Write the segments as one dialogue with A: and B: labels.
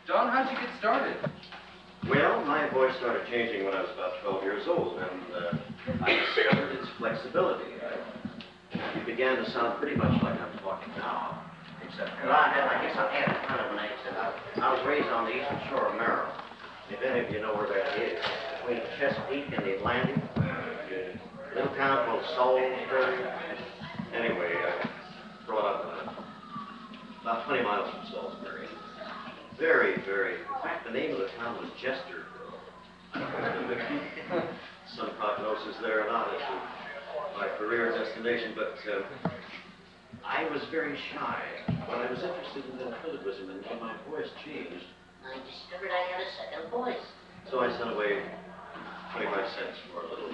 A: Don, how'd you get started?
B: Well, my voice started changing when I was about 12 years old, and I discovered its flexibility. It began to sound pretty much like I'm talking now, except that I guess I had kind of an accent. I was raised on the eastern shore of Maryland. If any of you know where that is, between Chesapeake and the Atlantic, a little town called Salisbury. Anyway, I brought up about 20 miles from Salisbury. Very, in fact, the name of the town was Chesterville. Some prognosis there or not as to my career destination, but I was very shy. When I was interested in ventriloquism and when my voice changed,
C: I discovered I had a second voice.
B: so I sent away 25 cents for a little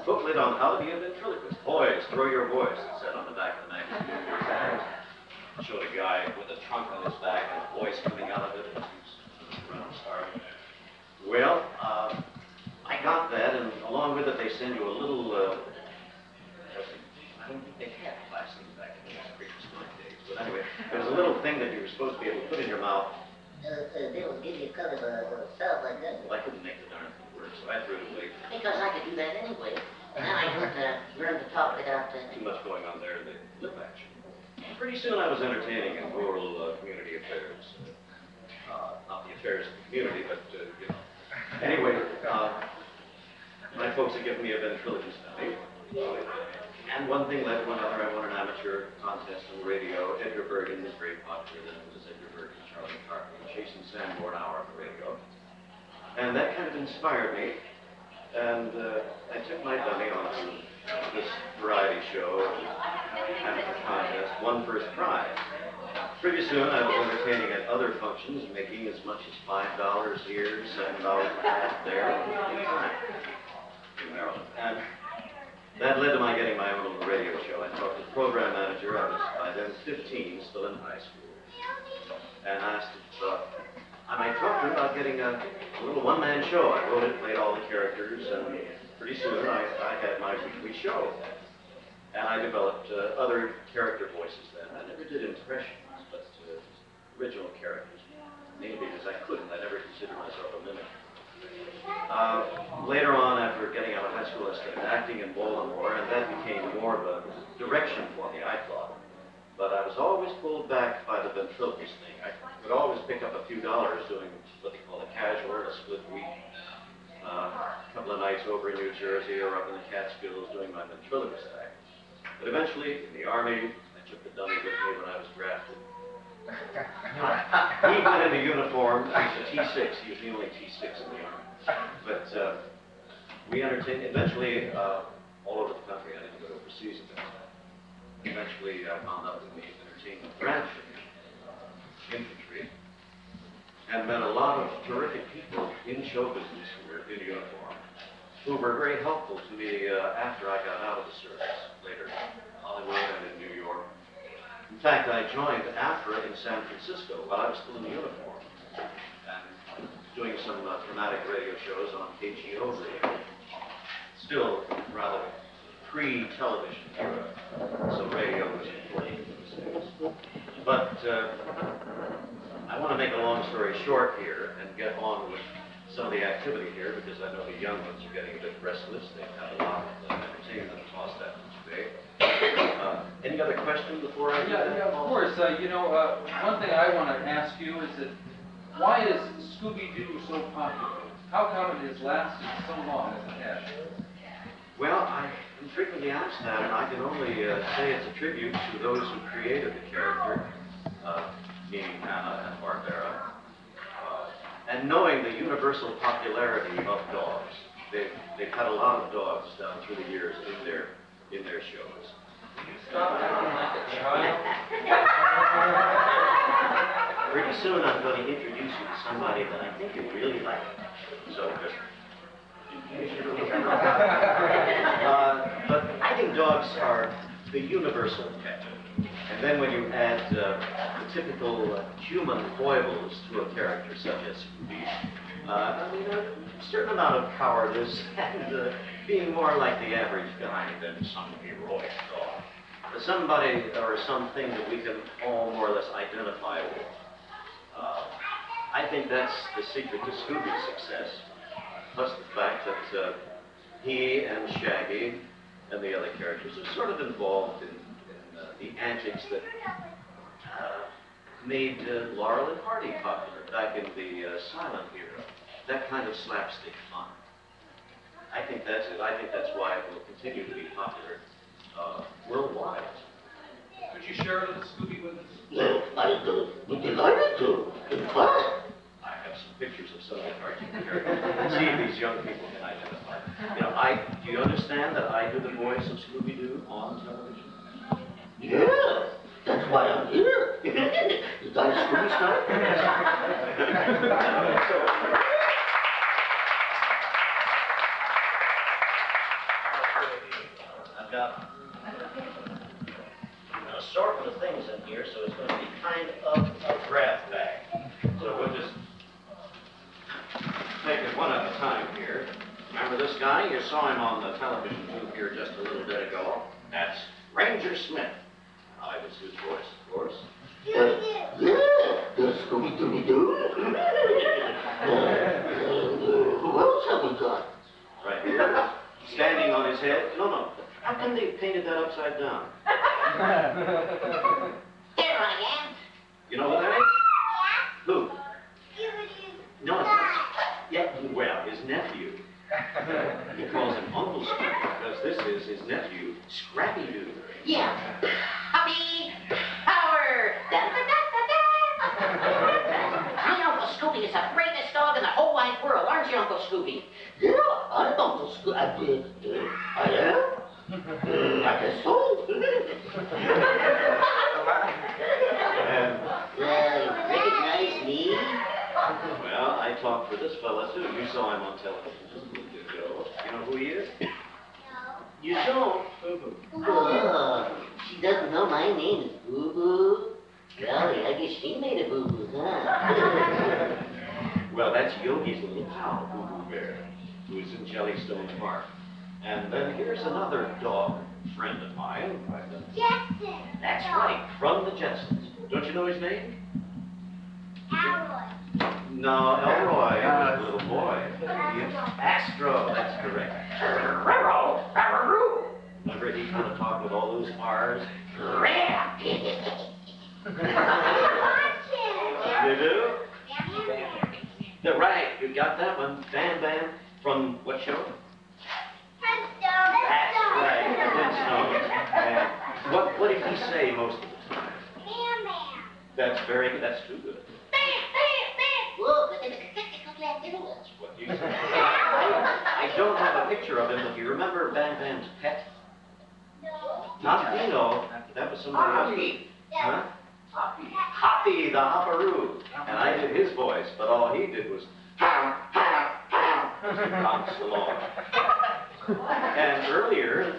B: booklet on how to be a ventriloquist. Boys, throw your voice, it said on the back of the magazine. Showed a guy with a trunk on his back and a voice coming out of it. Well, I got that, and along with it, they send you a little, I don't think they had plastic back in those previous days, but anyway, there was a little thing that you were supposed to be able to put in your mouth.
C: They don't give you a kind of a stuff like that.
B: Well, I couldn't make the darn thing work, so I threw it away.
C: Because I could do that anyway. Now I just learned to talk without
B: Too much going on there in the lip action. Pretty soon I was entertaining in rural community affairs. Not the affairs of the community, but, you know. Anyway, my folks had given me a ventriloquist dummy. And one thing led to another. I won an amateur contest on the radio. Edgar Bergen was very popular then. It was Edgar Bergen, Charlie McCarthy, and Jason Sanborn hour on the radio. And that kind of inspired me. And I took my dummy on to this variety show and amateur contest, won first prize. Pretty soon I was entertaining at other functions, making as much as $5 here, $7.50 there, in Maryland. And that led to my getting my own little radio show. I talked to the program manager. I was by then 15, still in high school, and asked if I might talk to him about getting a little one-man show. I wrote it, played all the characters, and pretty soon I had my weekly show. And I developed other character voices then. I never did impressions, but original characters, mainly because I couldn't. I never considered myself a mimic. Later on, after getting out of high school, I started acting in Baltimore, and that became more of a direction for me, I thought. But I was always pulled back by the ventriloquist thing. I could always pick up a few dollars doing what they call a casual, a split week. A couple of nights over in New Jersey or up in the Catskills doing my ventriloquist act. But eventually, in the Army, I took the dummy with me when I was drafted. He went into uniform. He was a T6. He was the only T6 in the Army. But we entertained, eventually, all over the country. I didn't go overseas at that time. Eventually, I wound up in the entertainment branch of infantry and met a lot of terrific people in show business who were in uniform, who were very helpful to me after I got out of the service, later in Hollywood and in New York. In fact, I joined AFRA in San Francisco while I was still in uniform, and doing some dramatic radio shows on KGO radio. Still rather pre-television era, so radio was important in those days. But I want to make a long story short here and get on with some of the activity here, because I know the young ones are getting a bit restless. They've had a lot of entertainment tossed at them today. Any other questions before I do that?
A: Yeah, of course. One thing I want to ask you is that why is Scooby-Doo so popular? How come it has lasted so long as it has?
B: Well, I'm frequently asked that, and I can only say it's a tribute to those who created the character, meaning Hanna and Barbera. And knowing the universal popularity of dogs, they've had a lot of dogs down through the years in their shows.
A: Stop acting like a child.
B: Pretty soon I'm going to introduce you to somebody that I think you really like. So just. But I think dogs are the universal pet. And then when you add the typical human foibles to a character such as Scooby, a certain amount of cowardice and being more like the average guy than some heroic dog. Somebody or something that we can all more or less identify with. I think think that's the secret to Scooby's success. Plus the fact that he and Shaggy and the other characters are sort of involved in the antics that made Laurel and Hardy popular back in the silent era. That kind of slapstick fun. I think that's it. I think that's why it will continue to be popular worldwide.
A: Could you share a little Scooby with us?
D: Yes, I do. Would you like it to? In fact,
B: I have some pictures of some of the cartoon characters. See if these young people can identify. You know, do you understand that I do the voice of Scooby-Doo on television?
D: yeah, that's why I'm here. Is that a Scooby style?
B: I've got an assortment of things in here, so it's going to be kind of a grab bag. So we'll just take it one at a time here. Remember this guy? You saw him on the television booth here just a little bit ago. That's Ranger Smith. I was his voice, of course.
D: Yeah, the Scooby-Dooby-Doo. Who else have we got?
B: Right here, standing on his head. No. How come they painted that upside down?
C: Here I am.
B: You know who that is? Who? No, it's not. Yeah, well, his nephew. He calls him Uncle Scooby because this is his nephew, Scrappy-Doo.
C: Yeah. Happy power. Da, da, da, da, da. My Uncle Scooby is the greatest dog in the whole wide world, aren't you, Uncle Scooby?
D: Yeah, I'm Uncle Scooby. I am? I guess so.
B: And,
C: Well, you recognize me?
B: well, I talked for this fella, too. You saw him on television just a little bit ago. You know who he is? No. You don't?
C: Oh, she doesn't know my name is Boo Boo. Golly, I guess she made a boo boo, huh?
B: Well, that's Yogi's little pal, Boo Boo Bear, who's in Jellystone Park. And then here's another dog friend of mine.
E: Jetson.
B: That's right, from the Jetsons. Don't you know his name?
E: Alroy.
B: No, Elroy was a little boy. Astro, that's correct. Remember he kind of talked with all those R's? You do? Yeah, right, you got that one. Bam Bam from what show? That's right, the Flintstones. And what did he say most of the time? That's very good. That's too good.
C: Whoa,
B: That's what you said. I don't have a picture of him, but do you remember Bam Bam's pet? Not Dino. That was somebody else. Huh? Hoppy, the Hopperoo. And I did his voice, but all he did was bounce along. And earlier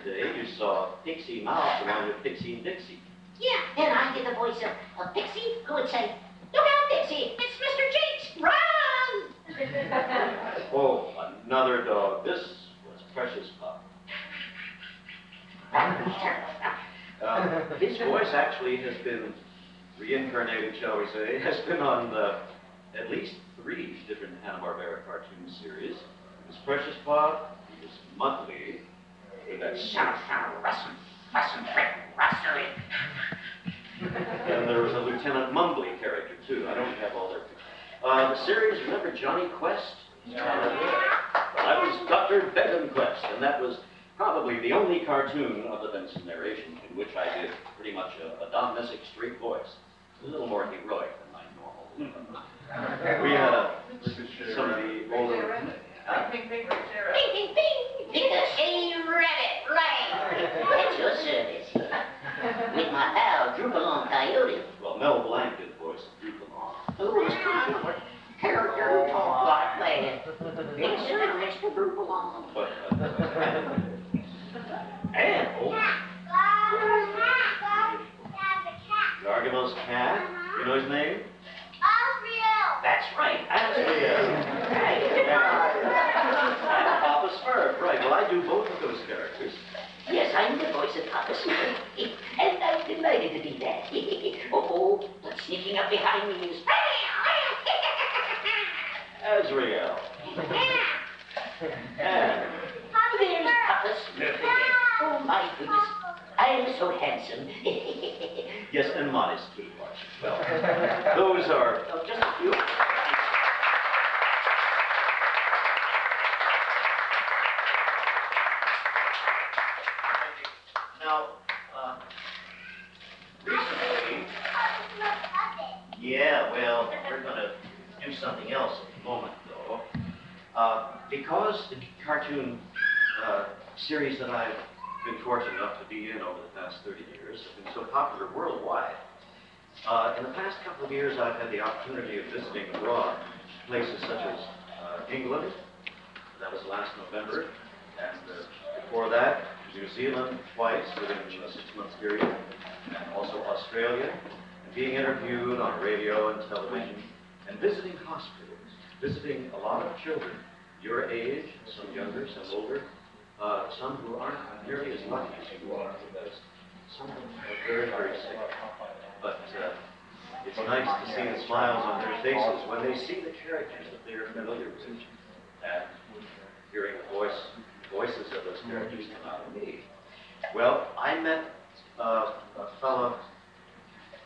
B: today, you saw Pixie Mouse along with Pixie and Dixie.
C: Yeah, and I did the voice of Pixie, who would say, "Look out, Dixie, it's Mr. Jinx, run!"
B: Oh, another dog. This was Precious Pup. His voice actually has been reincarnated, shall we say, has been on at least 3 different Hanna-Barbera cartoon series. It was Precious Pup, he was Muttley, with that and there was a Lieutenant Mumbly character, too. I don't have all their pictures. The series, remember Johnny Quest? Well, that was Dr. Benton Quest, and that was probably the only cartoon other than some narration in which I did pretty much a Don Messick straight voice. A little more heroic than my normal. We had some of the older...
C: Ping, ping, ping, Ricochet Rabbit, right. At your service. With my pal, Droopalong Coyote.
B: Well, Mel Blanc did the voice of Droopalong.
C: Who was kind of a character who talked like that. Yes, sir, Mr. Droopalong.
B: But, and, Gargamel's cat. You know his name? That's right, Asriel. And Papa Smurf, right. Well, I do both of those characters.
C: Yes, I'm the voice of Papa Smurf, and I'm delighted to be that. Oh, but sneaking up behind me is...
B: Israel. And
D: There's Papa Smith again. Oh, my goodness. I am so handsome.
B: yes, and modest too, Marcia. Well, those are
D: Oh, just a few. Now, recently, yeah, well, we're going to do something else at the moment, though. Because the cartoon series that I've been fortunate enough to be in over the past 30 years have been so popular worldwide, in the past couple of years I've had the opportunity of visiting abroad, places such as England, that was last November, and before that, New Zealand twice within a 6-month period, and also Australia, and being interviewed on radio and television, and visiting hospitals, visiting a lot of children, your age, some younger, some older, some who aren't nearly as lucky as you are, because some of them are very, very sick. But it's nice to see the smiles on their faces when they see the characters that they are familiar with, and hearing the voices of those characters come out of me. Well, I met a fellow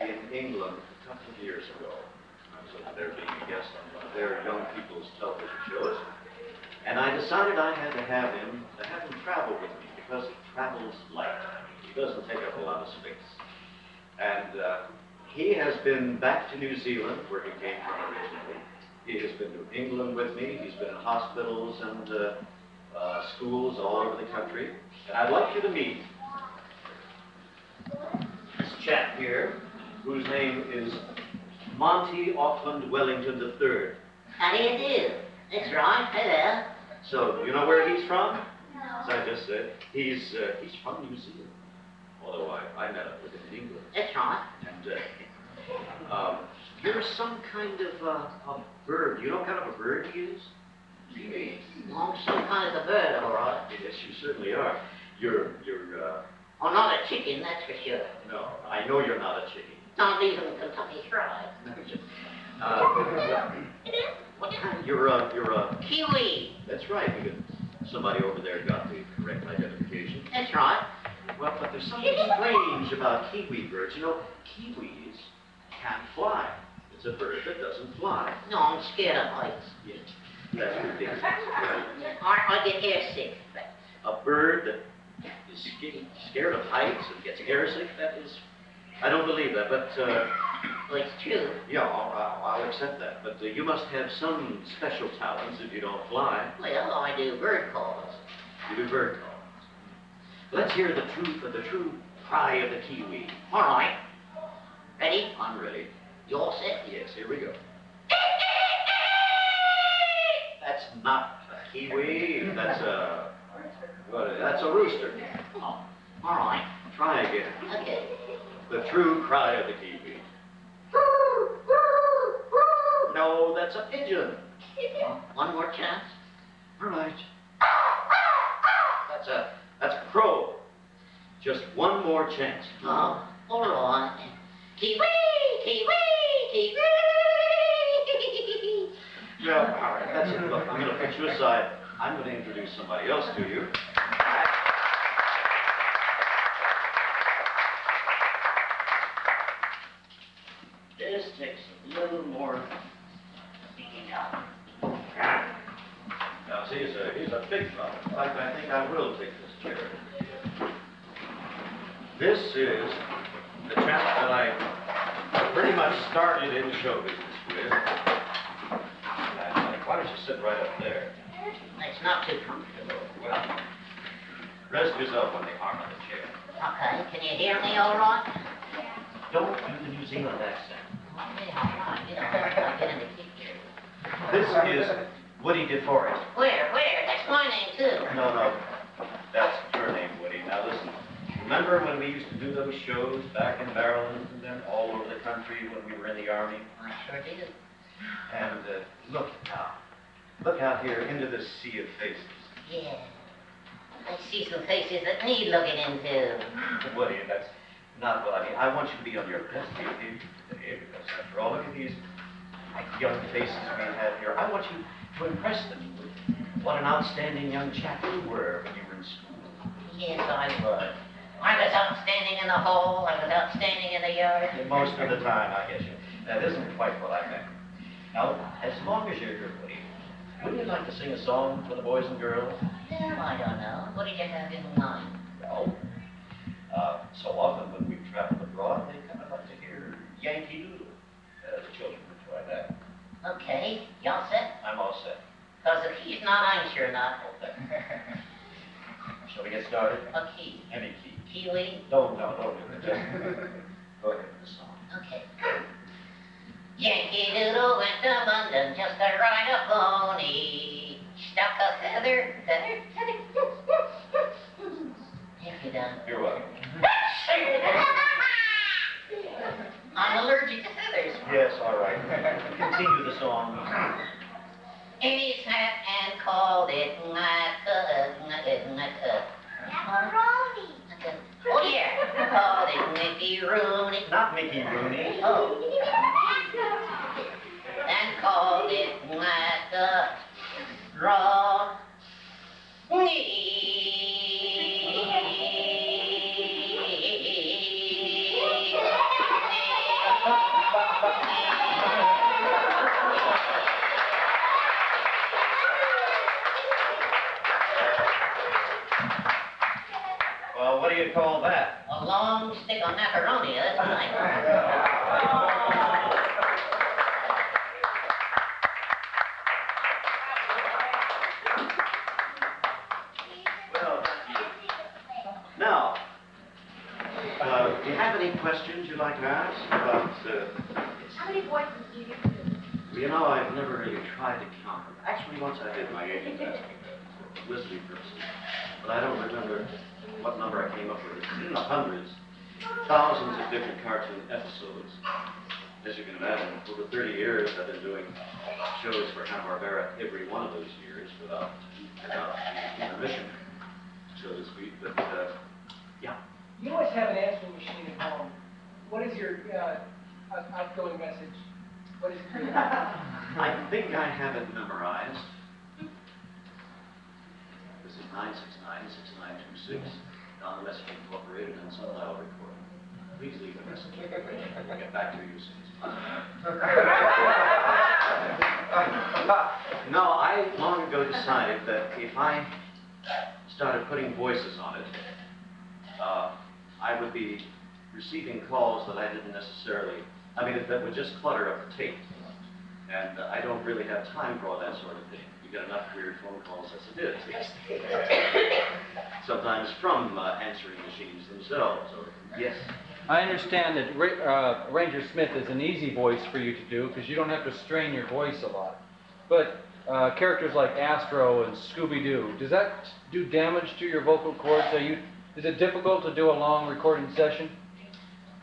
D: in England a couple of years ago. I was over there being a guest on one of their young people's television shows. And I decided I had to have him travel with me because he travels light. He doesn't take up a lot of space. And he has been back to New Zealand, where he came from originally. He has been to England with me. He's been in hospitals and schools all over the country. And I'd like you to meet this chap here, whose name is Monty Auckland Wellington III. How do you do? That's right. Hello.
B: So, you know where he's from? As I just said, he's from New Zealand. Although I met up with him in England.
D: That's right.
B: And you're some kind of a bird. You know what kind of a bird he is?
D: I'm some kind of a bird, all right.
B: Yes, you certainly are. You're
D: I'm not a chicken, that's for sure.
B: no, I know you're not a chicken.
D: Not even Kentucky Fried. What kind?
B: You're a
D: Kiwi.
B: That's right. Somebody over there got the correct identification.
D: That's right.
B: Well, but there's something strange about kiwi birds. You know, kiwis can't fly. It's a bird that doesn't fly.
D: No, I'm scared of heights.
B: Yes, that's ridiculous.
D: I get airsick.
B: A bird that is scared of heights and gets airsick, that is, I don't believe that, but,
D: Well, it's true.
B: yeah, I'll accept that. But you must have some special talents if you don't fly.
D: Well, I do bird calls.
B: You do bird calls. Let's hear the true cry of the kiwi.
D: All right. Ready?
B: I'm ready.
D: You all set?
B: Yes, here we go. That's not a kiwi. That's a rooster.
D: Oh, all right.
B: Try again.
D: Okay.
B: The true cry of the kiwi. No, that's a pigeon.
D: One more chance.
B: All right. That's a crow. Just one more chance.
D: Oh, all right. Kiwi, kiwi, kiwi.
B: Well, all right, that's it. Look, I'm going to put you aside. I'm going to introduce somebody else to you.
D: This takes a little more speaking up.
B: Now, see, he's a big fellow. In fact, I think I will take this chair. This is the chap that I pretty much started in show business with. Why don't you sit right up there?
D: It's not too comfortable.
B: Well, rest yourself on the arm of the chair.
D: Okay, can you hear me all right?
B: Don't do the New Zealand accent.
D: Okay, all right. You know, I get into kick here.
B: This is Woody DeForest.
D: Where? That's my name, too.
B: No, that's your name, Woody. Now listen, remember when we used to do those shows back in Maryland and then all over the country when we were in the Army?
D: I sure did.
B: And look now. Look out here into this sea of faces.
D: Yeah. I see some faces that need looking into.
B: Woody, that's not what I mean. I want you to be on your best behavior today because after all, look at these
D: young faces we have here. I want you to impress them with what an outstanding young chap you were when you were in school.
C: Yes, I was. I was outstanding in the hall, I was outstanding in the yard.
D: Most of the time, I guess. That isn't quite what I meant. Now, as long as you're here, Woody, wouldn't you like to sing a song for the boys and girls?
C: Well, I don't know. What did you have in mind?
D: Well, so often when we've traveled abroad, they kind of like to hear Yankee Doodle. The children enjoy that.
C: Okay, y'all set?
D: I'm all set.
C: Because if he's not, I'm sure not.
D: Okay. Shall we get started?
C: Okay.
D: Any key.
C: Key lead?
D: No, don't do it. Just go ahead with the song.
C: Okay. Yankee Doodle went to London just to ride a pony. Stuck a feather. Thank you, Don.
D: You're welcome.
C: I'm allergic to feathers.
D: Yes, all right. Continue the song.
C: And he sat and called it
E: Macaroni.
C: Oh yeah, called it Mickey Rooney.
D: Not Mickey Rooney.
C: Oh, and called it
D: Well, what do you call that?
C: a long stick of macaroni. That's nice.
D: Well, now, do you have any questions you'd like to ask about,
E: How many voices do you get to do?
D: you know, I've never really tried to count them. Actually, once I did, my agent asked me for publicity purposes. But I don't remember what number I came up with. It's in the hundreds, thousands of different cartoon episodes. As you can imagine, over 30 years I've been doing shows for Hanna-Barbera every one of those years without intermission, so to speak. But, yeah.
F: You always have an answering machine at home. What is your outgoing message? What is it?
D: I think I have it memorized. This is 969-6926, Don Messick Incorporated and Sundial Recording. Please leave a message. I'll get back to you as soon as possible. No, I long ago decided that if I started putting voices on it, I would be receiving calls that I didn't necessarily, that would just clutter up the tape. And I don't really have time for all that sort of thing. You get enough weird phone calls as it is. Sometimes from answering machines themselves. Or, yes.
A: I understand that Ranger Smith is an easy voice for you to do because you don't have to strain your voice a lot. But characters like Astro and Scooby-Doo, does that do damage to your vocal cords? Is it difficult to do a long recording session?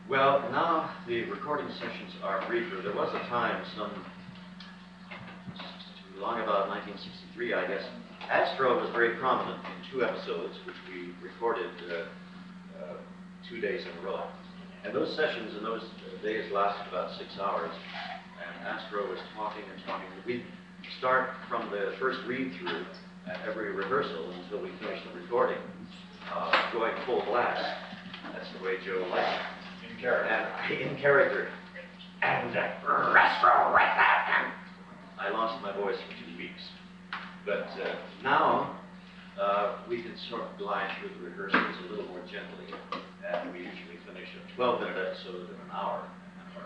D: Well, now the recording sessions are briefer. There was a time, long about 1963, I guess, Astro was very prominent in 2 episodes, which we recorded 2 days in a row. And those sessions in those days lasted about 6 hours. And Astro was talking and talking. We'd start from the first read-through at every rehearsal until we finished the recording, going full blast. That's the way Joe liked it. In character. And Astro, right back. I lost my voice for 2 weeks. But now, we can sort of glide through the rehearsals a little more gently. And we usually finish a 12-minute episode in an hour, or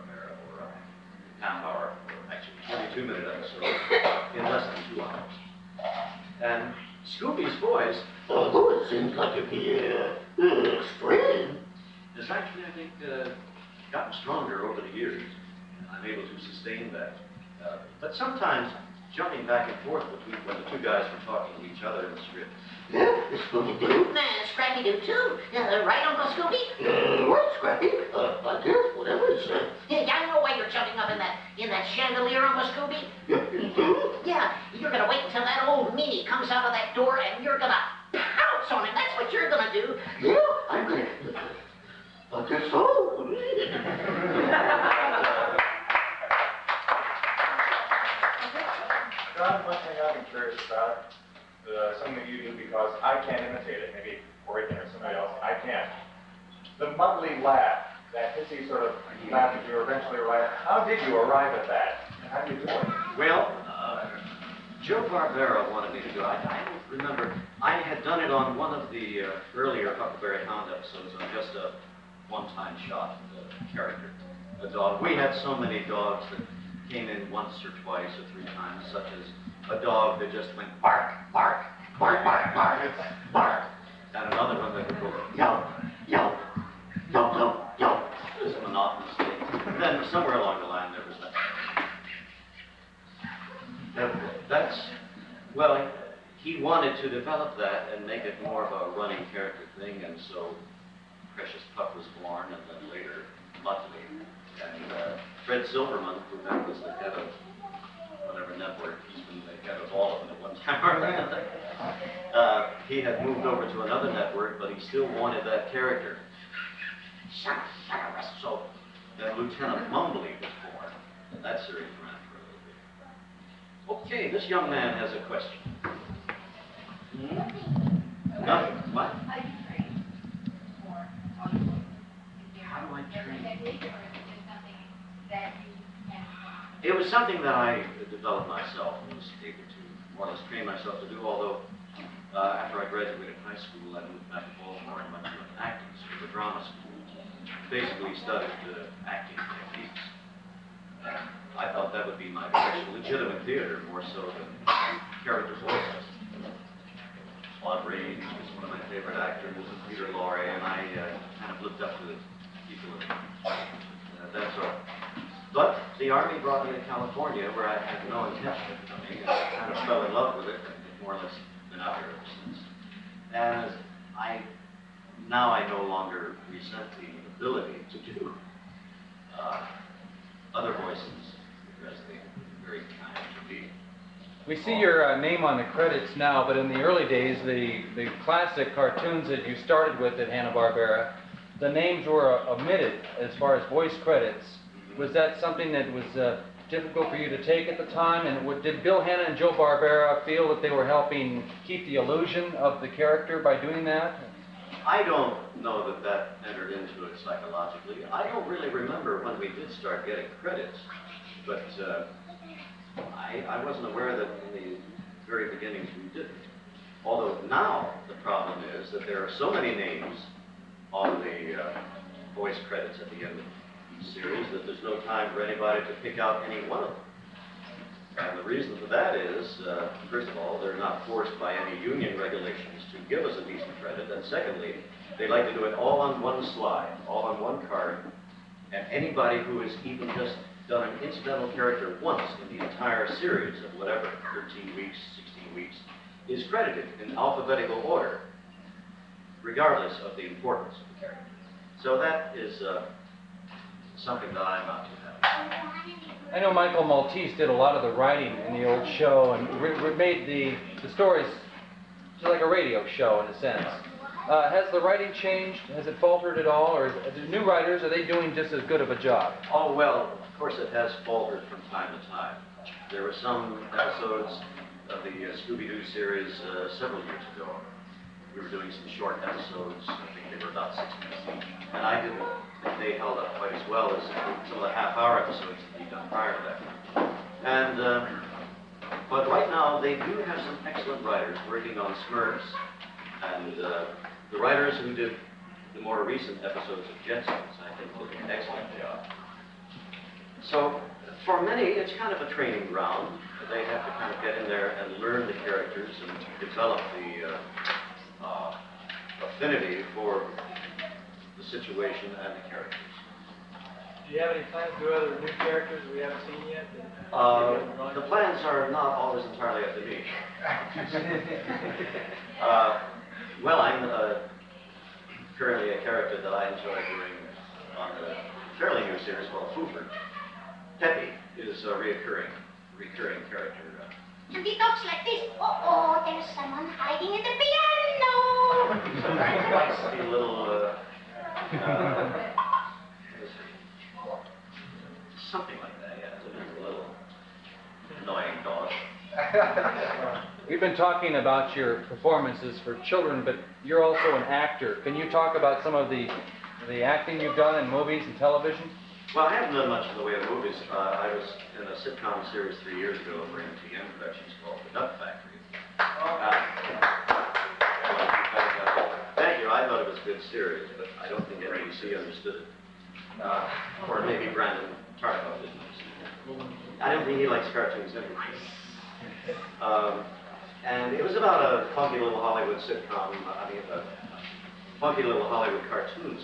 D: a half hour, or actually 22-minute episode in less than 2 hours. And Scooby's voice, although it seems like it'd be extreme, has actually, I think, gotten stronger over the years. I'm able to sustain that. But sometimes, jumping back and forth between when the 2 guys were talking to each other in the script.
C: Yeah, Scooby-Doo. Scrappy-Doo, too. Right, Uncle Scooby?
D: Right, Scrappy? I guess, whatever you say.
C: Yeah, I know why you're jumping up in that chandelier, Uncle Scooby. Yeah, you're gonna wait until that old meanie comes out of that door and you're gonna pounce on him. That's what you're gonna do.
D: Yeah, I'm gonna... I guess so.
G: John, one thing I'm curious about, something that you do because I can't imitate it, maybe Oregon or somebody else, I can't. The mumbly laugh, that hissy sort of laugh that you eventually arrive, how did you arrive at that? And how do you do it?
B: Well, Joe Barbera wanted me to do it. I don't remember. I had done it on one of the earlier Huckleberry Hound episodes on just a one-time shot of the character, a dog. We had so many dogs that came in once or twice or three times, such as a dog that just went bark, bark, bark, bark, bark, bark, and another one that would go yelp, yelp, yelp, yelp, yelp, just monotonously. And then somewhere along the line there was that. Well, he wanted to develop that and make it more of a running character thing, and so Precious Pup was born, and then later Muttley. And Fred Silverman, who then was the head of whatever network, he's been the head of all of them at one time or another. He had moved over to another network, but he still wanted that character. So then Lieutenant Mumbley was born, and that series ran for a little bit. Okay, this young man has a question. Nothing. What? How do I train? It was something that I developed myself and was able to more or less train myself to do, although after I graduated high school, I moved back to Baltimore and went to an acting school, a drama school. Basically studied acting techniques. And I thought that would be my direction, legitimate theater more so than character voices. Claude Rains was one of my favorite actors, and Peter Lorre, and I kind of looked up to the people of that sort. But the Army brought me to California, where I had no intention of coming, and I kind of fell in love with it, and more or less been out here ever since. And now I no longer resent the ability to do other voices, because they're very kind to me.
A: We see your name on the credits now, but in the early days, the classic cartoons that you started with at Hanna-Barbera, the names were omitted as far as voice credits. Was that something that was difficult for you to take at the time? And did Bill Hanna and Joe Barbera feel that they were helping keep the illusion of the character by doing that?
B: I don't know that that entered into it psychologically. I don't really remember when we did start getting credits, but I wasn't aware that in the very beginnings we didn't. Although now the problem is that there are so many names on the voice credits at the end of each series that there's no time for anybody to pick out any one of them. And the reason for that is, first of all, they're not forced by any union regulations to give us a decent credit, and secondly, they like to do it all on one slide, all on one card, and anybody who has even just done an incidental character once in the entire series of whatever, 13 weeks, 16 weeks, is credited in alphabetical order, regardless of the importance of the character. So that is something that I'm not too happy with.
A: I know Michael Maltese did a lot of the writing in the old show and made the stories just like a radio show in a sense. Has the writing changed? Has it faltered at all? Or the new writers, are they doing just as good of a job?
B: Oh, well, of course it has faltered from time to time. There were some episodes of the Scooby-Doo series several years ago. We were doing some short episodes. I think they were about 6 minutes each. And I didn't think they held up quite as well as some of the half-hour episodes that we'd done prior to that. And, but right now, they do have some excellent writers working on Smurfs. And the writers who did the more recent episodes of Jetsons, I think, did an excellent job. So, for many, it's kind of a training ground. They have to kind of get in there and learn the characters and develop the affinity for the situation and the characters.
F: Do you have any plans to do other new characters we haven't seen yet?
B: The plans are not always entirely up to me. Well, I'm currently a character that I enjoy doing on a fairly new series called Foofer. Peppy is a recurring character.
E: And he talks like this. Oh, there's someone hiding in the piano.
B: A little, something like that, yeah. It's a little annoying dog.
A: We've been talking about your performances for children, but you're also an actor. Can you talk about some of the acting you've done in movies and television?
B: Well, I haven't done much in the way of movies. I was in a sitcom series 3 years ago for MTM Productions called The Duck Factory. Thank you. I thought it was a good series, but I don't think NBC understood it. Or maybe Brandon Tartikoff didn't understand it. I don't think he likes cartoons anyway. And it was about a funky little Hollywood sitcom, funky little Hollywood cartoons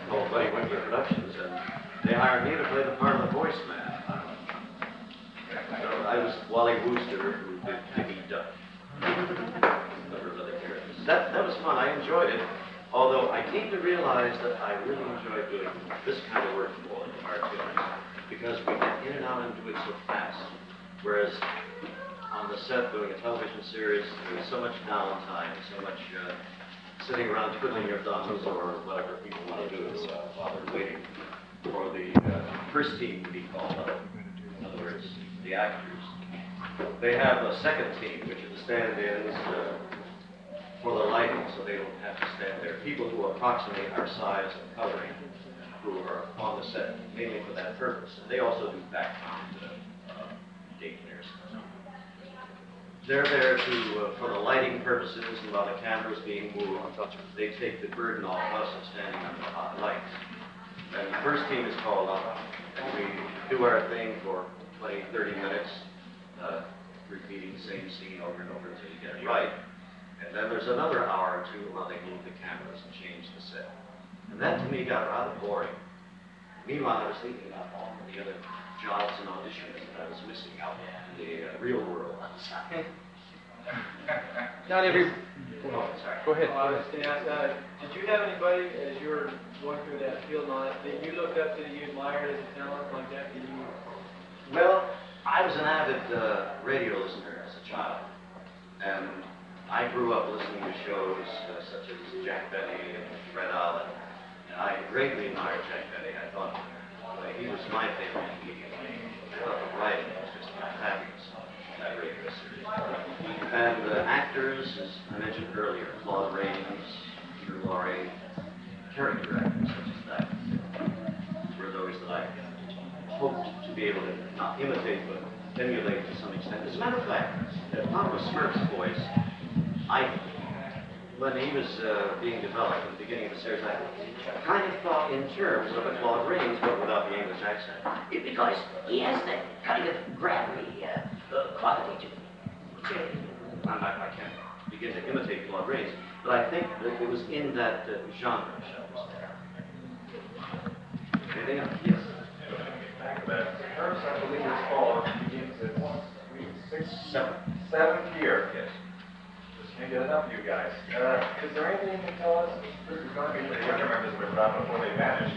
B: called Buddy Winkler Productions, and they hired me to play the part of the voice man. So I was Wally Wooster, who did Dickie Duck. A number of other characters. That was fun. I enjoyed it. Although I came to realize that I really enjoyed doing this kind of work more than cartoons, because we get in and out and do it so fast. Whereas on the set doing a television series, there's so much downtime, so much sitting around twiddling your thumbs or whatever people want to do while they're waiting for the first team to be called up. In other words, the actors. They have a second team, which are the stand-ins for the lighting, so they don't have to stand there. People who approximate our size and coloring, who are on the set mainly for that purpose. And they also do background gate clears. They're there for the lighting purposes, and while the camera's being moved, they take the burden off us of standing under the hot lights. And the first team is called up, and we do our thing for 20, 30 minutes, repeating the same scene over and over until you get it right. And then there's another hour or two while they move the cameras and change the set. And that to me got rather boring. Meanwhile, I was thinking about all of the other jobs and auditions that I was missing out in the real world.
A: Not every...
B: Oh, sorry.
A: Go ahead.
F: I was going to ask, did you have anybody, as you were going through that field and all that you looked up to, that you admired as a talent like that you...
B: Well, I was an avid radio listener as a child. And I grew up listening to shows such as Jack Benny and Fred Allen. And I greatly admired Jack Benny. I thought he was my favorite comedian. I thought the writing was just fabulous in that radio series. And actors, as I mentioned earlier, Claude Rains, Peter Lorre, character actors such as that, were those that I hoped to be able to not imitate, but emulate to some extent. As a matter of fact, Papa Smurf's voice, when he was being developed at the beginning of the series, I kind of thought in terms of a Claude Rains, but without the English accent.
C: Because he has that kind of gravelly quality to him.
B: I can't begin to imitate Claude Rains, but I think that it was in that genre, shall we say. Anything else? Yes.
G: Back to that. Nurse, I believe this fall begins at seventh year.
B: Yes.
G: Just can't get enough of you guys. Is there anything you can tell us? This is going to be for the younger members of the crowd before they vanish.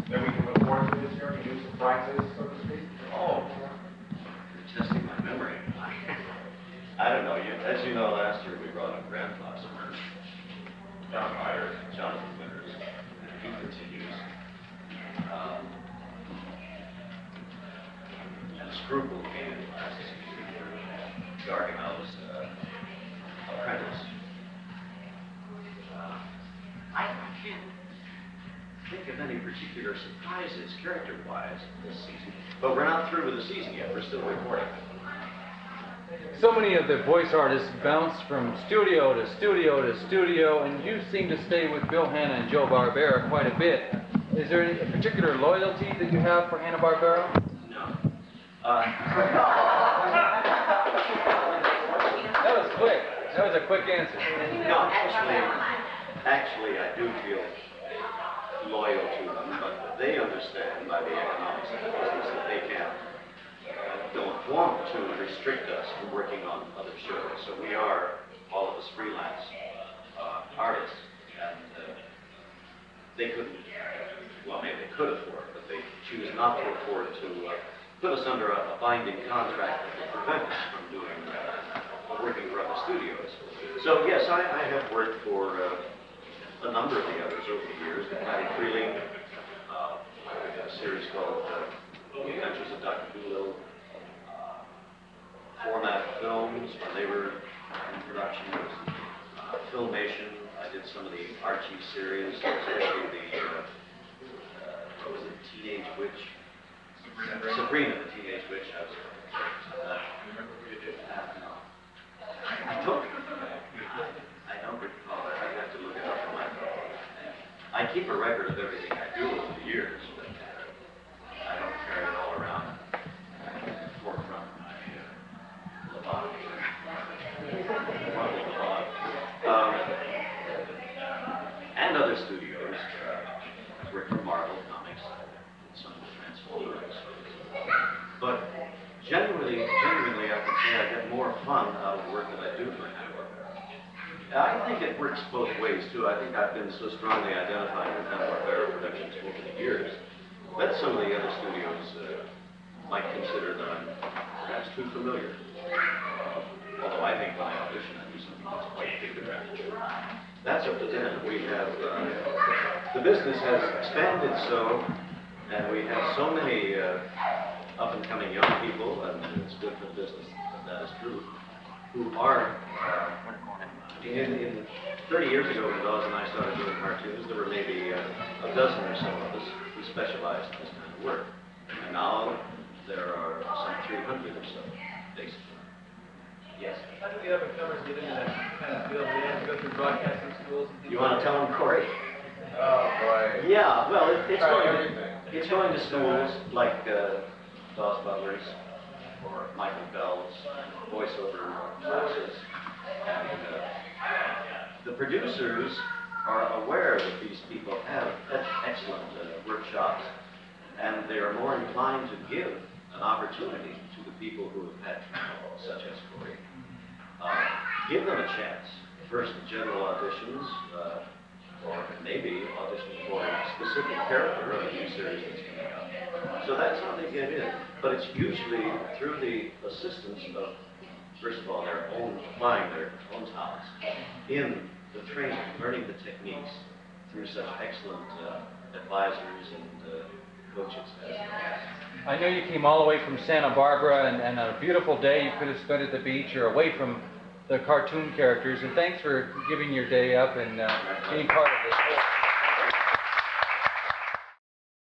G: That we can look forward to this year? Any new surprises, so to speak?
B: Oh, you're testing my memory. I don't know. As you know, last year we brought up Grandpa Summer. Jonathan Winters. He continues. And Scruple came in last season. Gargamel's apprentice. I can't think of any particular surprises character-wise this season. But we're not through with the season yet. We're still recording.
A: So many of the voice artists bounce from studio to studio to studio, and you seem to stay with Bill Hanna and Joe Barbera quite a bit. Is there any particular loyalty that you have for Hanna-Barbera?
B: No.
A: That was quick. That was a quick answer.
B: No, actually, I do feel loyal to them, but they understand by the economics of the business that they don't want to restrict us from working on other shows. So we are, all of us, freelance artists, and they couldn't, well, maybe they could afford, but they choose not to afford to put us under a binding contract that would prevent us from doing working for other studios. So yes, I have worked for a number of the others over the years. Patty Freeling, a series called The Adventures of Dr. Dolittle,
D: cartoons when they were in production. Filmation, I did some of the Archie series, especially the, what was it, Teenage Witch? Sabrina, the Teenage Witch.
G: Remember who you did?
D: No. I don't recall that. I'd have to look it up on my phone. I keep a record of everything I do over the years, but I don't carry it all around forefront of my laboratory. And other studios. I've worked for Marvel Comics, did some of the Transformers. But genuinely, I can say I get more fun out of the work that I do for Hanna-Barbera. I think it works both ways too. I think I've been so strongly identified with Hanna-Barbera Productions over the years that some of the other studios might consider that I'm perhaps too familiar. Although I think when I audition, I do something that's quite different. That's up to them. We have, the business has expanded so, and we have so many up-and-coming young people, and it's good for the business, that is true, who are, in 30 years ago when Dawes and I started doing cartoons, there were maybe a dozen or so of us who specialized in this kind of work. And now there are some 300 or so, basically. Yes.
F: How do the up-and-comers get into that kind of field? Do they have to go through broadcasting schools and things?
D: You want to tell them, Corey?
G: Oh, boy.
D: Yeah, well,
G: Everything.
D: it's going to schools like Dawes Butler's or Michael Bell's voiceover classes. And the producers are aware that these people have excellent workshops, and they are more inclined to give an opportunity to the people who have had trouble, such as Corey. Give them a chance. First, general auditions, or maybe auditioning for a specific character of a new series that's coming up. So that's how they get in. But it's usually through the assistance of, first of all, applying their own talents in the training, learning the techniques through such excellent advisors and coaches as
A: I know you came all the way from Santa Barbara, and on a beautiful day you could have spent at the beach or away from the cartoon characters, and thanks for giving your day up and being part of this whole